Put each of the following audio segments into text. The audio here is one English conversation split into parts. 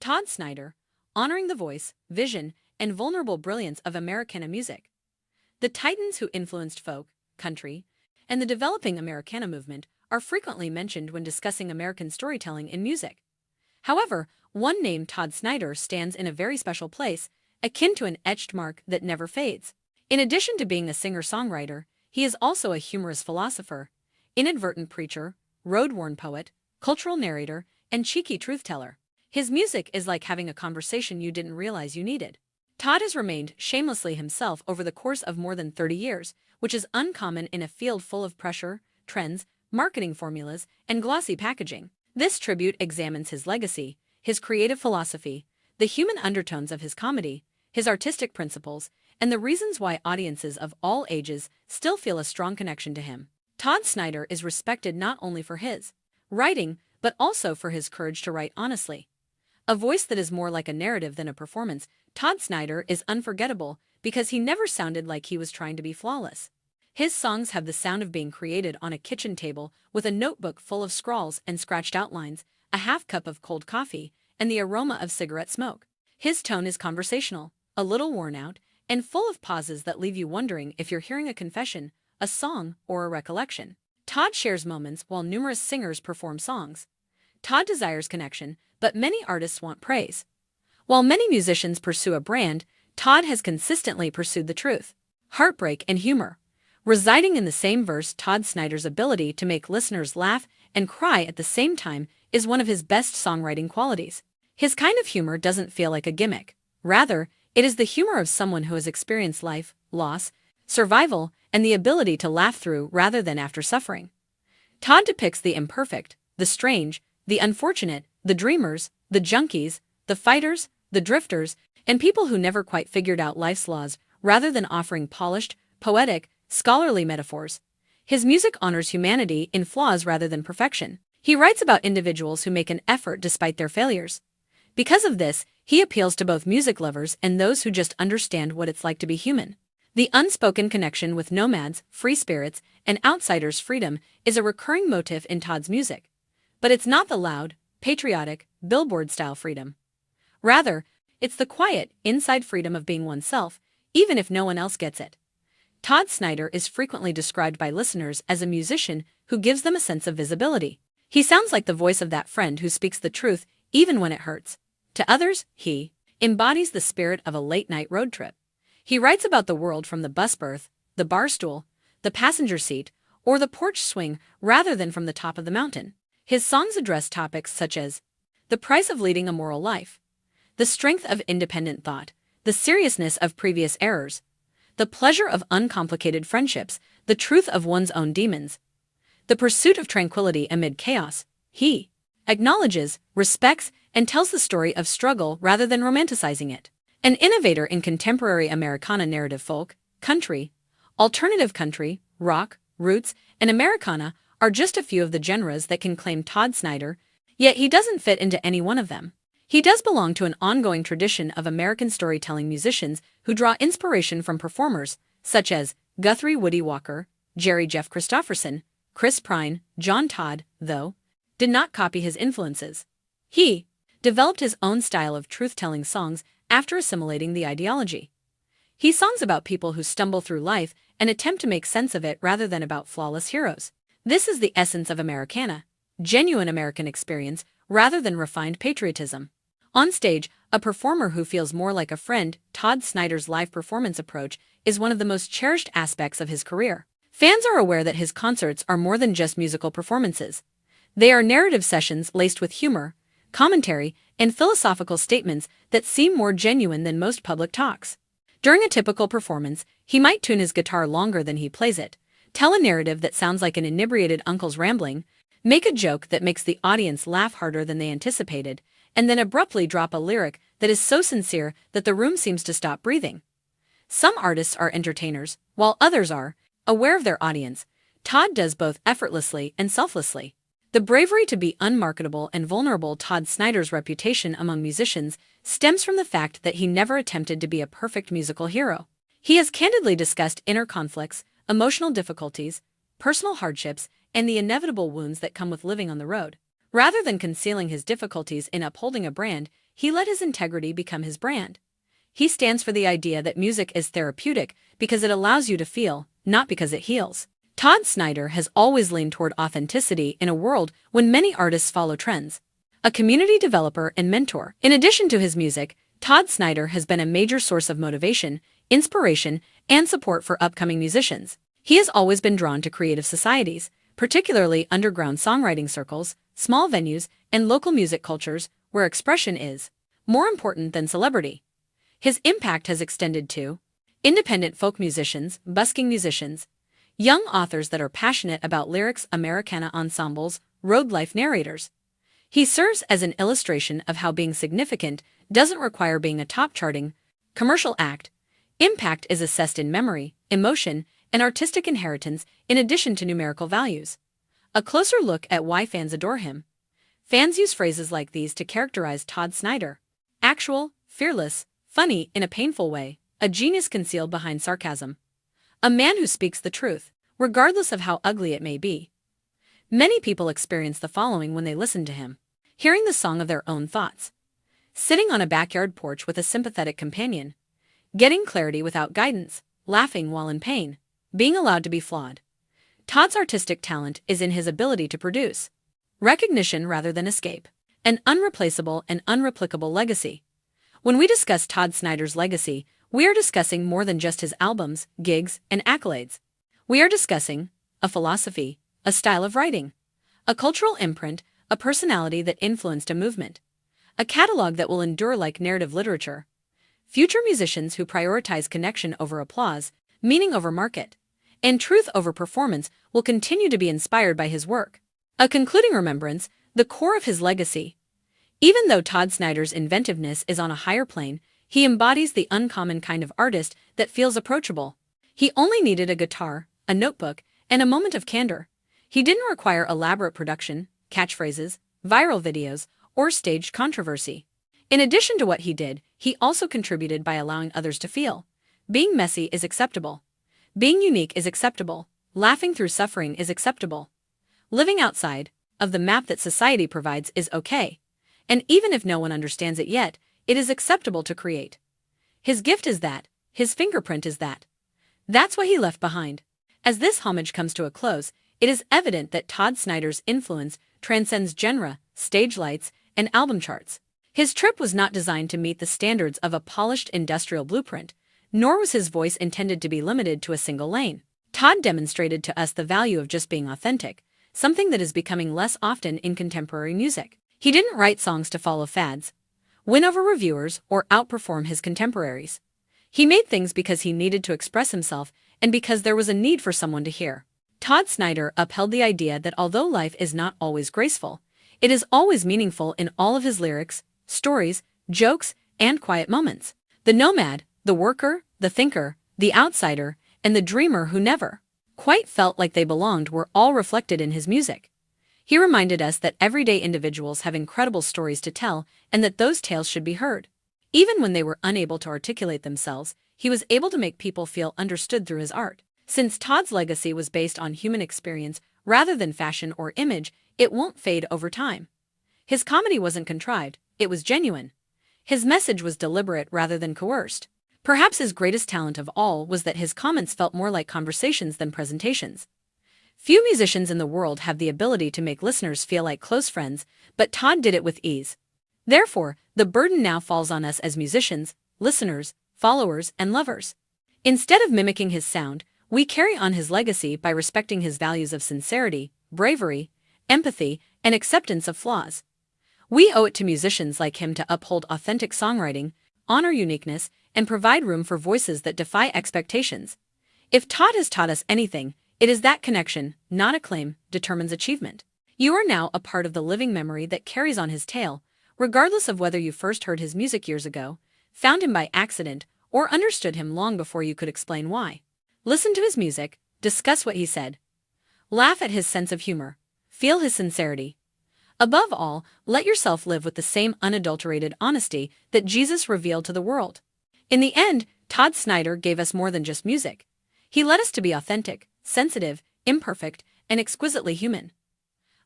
Todd Snider, honoring the voice, vision, and vulnerable brilliance of Americana music. The titans who influenced folk, country, and the developing Americana movement are frequently mentioned when discussing American storytelling in music. However, one name, Todd Snider, stands in a very special place, akin to an etched mark that never fades. In addition to being a singer-songwriter, he is also a humorous philosopher, inadvertent preacher, road-worn poet, cultural narrator, and cheeky truth-teller. His music is like having a conversation you didn't realize you needed. Todd has remained shamelessly himself over the course of more than 30 years, which is uncommon in a field full of pressure, trends, marketing formulas, and glossy packaging. This tribute examines his legacy, his creative philosophy, the human undertones of his comedy, his artistic principles, and the reasons why audiences of all ages still feel a strong connection to him. Todd Snider is respected not only for his writing, but also for his courage to write honestly. A voice that is more like a narrative than a performance, Todd Snider is unforgettable because he never sounded like he was trying to be flawless. His songs have the sound of being created on a kitchen table with a notebook full of scrawls and scratched outlines, a half cup of cold coffee, and the aroma of cigarette smoke. His tone is conversational, a little worn out, and full of pauses that leave you wondering if you're hearing a confession, a song, or a recollection. Todd shares moments while numerous singers perform songs. Todd desires connection, but many artists want praise. While many musicians pursue a brand, Todd has consistently pursued the truth, heartbreak, and humor. Residing in the same verse, Todd Snider's ability to make listeners laugh and cry at the same time is one of his best songwriting qualities. His kind of humor doesn't feel like a gimmick. Rather, it is the humor of someone who has experienced life, loss, survival, and the ability to laugh through rather than after suffering. Todd depicts the imperfect, the strange, the unfortunate, the dreamers, the junkies, the fighters, the drifters, and people who never quite figured out life's laws, rather than offering polished, poetic, scholarly metaphors. His music honors humanity in flaws rather than perfection. He writes about individuals who make an effort despite their failures. Because of this, he appeals to both music lovers and those who just understand what it's like to be human. The unspoken connection with nomads, free spirits, and outsiders' freedom is a recurring motif in Todd's music. But it's not the loud, patriotic, billboard-style freedom. Rather, it's the quiet, inside freedom of being oneself, even if no one else gets it. Todd Snider is frequently described by listeners as a musician who gives them a sense of visibility. He sounds like the voice of that friend who speaks the truth even when it hurts. To others, he embodies the spirit of a late-night road trip. He writes about the world from the bus berth, the bar stool, the passenger seat, or the porch swing rather than from the top of the mountain. His songs address topics such as the price of leading a moral life, the strength of independent thought, the seriousness of previous errors, the pleasure of uncomplicated friendships, the truth of one's own demons, the pursuit of tranquility amid chaos. He acknowledges, respects, and tells the story of struggle rather than romanticizing it. An innovator in contemporary Americana narrative, folk, country, alternative country, rock, roots, and Americana are just a few of the genres that can claim Todd Snider, yet he doesn't fit into any one of them. He does belong to an ongoing tradition of American storytelling musicians who draw inspiration from performers such as Guthrie Woody Walker, Jerry Jeff Christopherson, Chris Pine. John Todd, though, did not copy his influences. He developed his own style of truth-telling songs after assimilating the ideology. He songs about people who stumble through life and attempt to make sense of it rather than about flawless heroes. This is the essence of Americana, genuine American experience rather than refined patriotism. On stage, a performer who feels more like a friend, Todd Snider's live performance approach is one of the most cherished aspects of his career. Fans are aware that his concerts are more than just musical performances. They are narrative sessions laced with humor, commentary, and philosophical statements that seem more genuine than most public talks. During a typical performance, he might tune his guitar longer than he plays it, tell a narrative that sounds like an inebriated uncle's rambling, make a joke that makes the audience laugh harder than they anticipated, and then abruptly drop a lyric that is so sincere that the room seems to stop breathing. Some artists are entertainers, while others are aware of their audience. Todd does both effortlessly and selflessly. The bravery to be unmarketable and vulnerable. Todd Snider's reputation among musicians stems from the fact that he never attempted to be a perfect musical hero. He has candidly discussed inner conflicts, emotional difficulties, personal hardships, and the inevitable wounds that come with living on the road. Rather than concealing his difficulties in upholding a brand, he let his integrity become his brand. He stands for the idea that music is therapeutic because it allows you to feel, not because it heals. Todd Snider has always leaned toward authenticity in a world when many artists follow trends. A community developer and mentor. In addition to his music, Todd Snider has been a major source of motivation, inspiration, and support for upcoming musicians. He has always been drawn to creative societies, particularly underground songwriting circles, small venues, and local music cultures where expression is more important than celebrity. His impact has extended to independent folk musicians, busking musicians, young authors that are passionate about lyrics, Americana ensembles, road life narrators. He serves as an illustration of how being significant doesn't require being a top-charting commercial act. Impact is assessed in memory, emotion, and artistic inheritance in addition to numerical values. A closer look at why fans adore him. Fans use phrases like these to characterize Todd Snider. Actual, fearless, funny in a painful way, a genius concealed behind sarcasm. A man who speaks the truth, regardless of how ugly it may be. Many people experience the following when they listen to him. Hearing the song of their own thoughts. Sitting on a backyard porch with a sympathetic companion. Getting clarity without guidance. Laughing while in pain. Being allowed to be flawed. Todd's artistic talent is in his ability to produce recognition rather than escape. An unreplaceable and unreplicable legacy. When we discuss Todd Snider's legacy, we are discussing more than just his albums, gigs, and accolades. We are discussing a philosophy, a style of writing, a cultural imprint, a personality that influenced a movement, a catalog that will endure like narrative literature. Future musicians who prioritize connection over applause, meaning over market, and truth over performance will continue to be inspired by his work. A concluding remembrance, the core of his legacy. Even though Todd Snider's inventiveness is on a higher plane, he embodies the uncommon kind of artist that feels approachable. He only needed a guitar, a notebook, and a moment of candor. He didn't require elaborate production, catchphrases, viral videos, or staged controversy. In addition to what he did, he also contributed by allowing others to feel. Being messy is acceptable. Being unique is acceptable. Laughing through suffering is acceptable. Living outside of the map that society provides is okay. And even if no one understands it yet, it is acceptable to create. His gift is that. His fingerprint is that. That's what he left behind. As this homage comes to a close, it is evident that Todd Snider's influence transcends genre, stage lights, and album charts. His trip was not designed to meet the standards of a polished industrial blueprint, nor was his voice intended to be limited to a single lane. Todd demonstrated to us the value of just being authentic, something that is becoming less often in contemporary music. He didn't write songs to follow fads, win over reviewers, or outperform his contemporaries. He made things because he needed to express himself and because there was a need for someone to hear. Todd Snider upheld the idea that although life is not always graceful, it is always meaningful in all of his lyrics, stories, jokes, and quiet moments. The nomad, the worker, the thinker, the outsider, and the dreamer who never quite felt like they belonged were all reflected in his music. He reminded us that everyday individuals have incredible stories to tell and that those tales should be heard. Even when they were unable to articulate themselves, he was able to make people feel understood through his art. Since Todd's legacy was based on human experience rather than fashion or image, it won't fade over time. His comedy wasn't contrived, it was genuine. His message was deliberate rather than coerced. Perhaps his greatest talent of all was that his comments felt more like conversations than presentations. Few musicians in the world have the ability to make listeners feel like close friends, but Todd did it with ease. Therefore, the burden now falls on us as musicians, listeners, followers, and lovers. Instead of mimicking his sound, we carry on his legacy by respecting his values of sincerity, bravery, empathy, and acceptance of flaws. We owe it to musicians like him to uphold authentic songwriting, honor uniqueness, and provide room for voices that defy expectations. If Todd has taught us anything, it is that connection, not acclaim, determines achievement. You are now a part of the living memory that carries on his tale, regardless of whether you first heard his music years ago, found him by accident, or understood him long before you could explain why. Listen to his music, discuss what he said. Laugh at his sense of humor. Feel his sincerity. Above all, let yourself live with the same unadulterated honesty that Jesus revealed to the world. In the end, Todd Snider gave us more than just music. He led us to be authentic, sensitive, imperfect, and exquisitely human.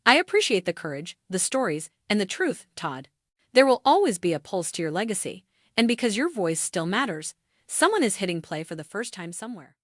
I appreciate the courage, the stories, and the truth, Todd. There will always be a pulse to your legacy, and because your voice still matters, someone is hitting play for the first time somewhere.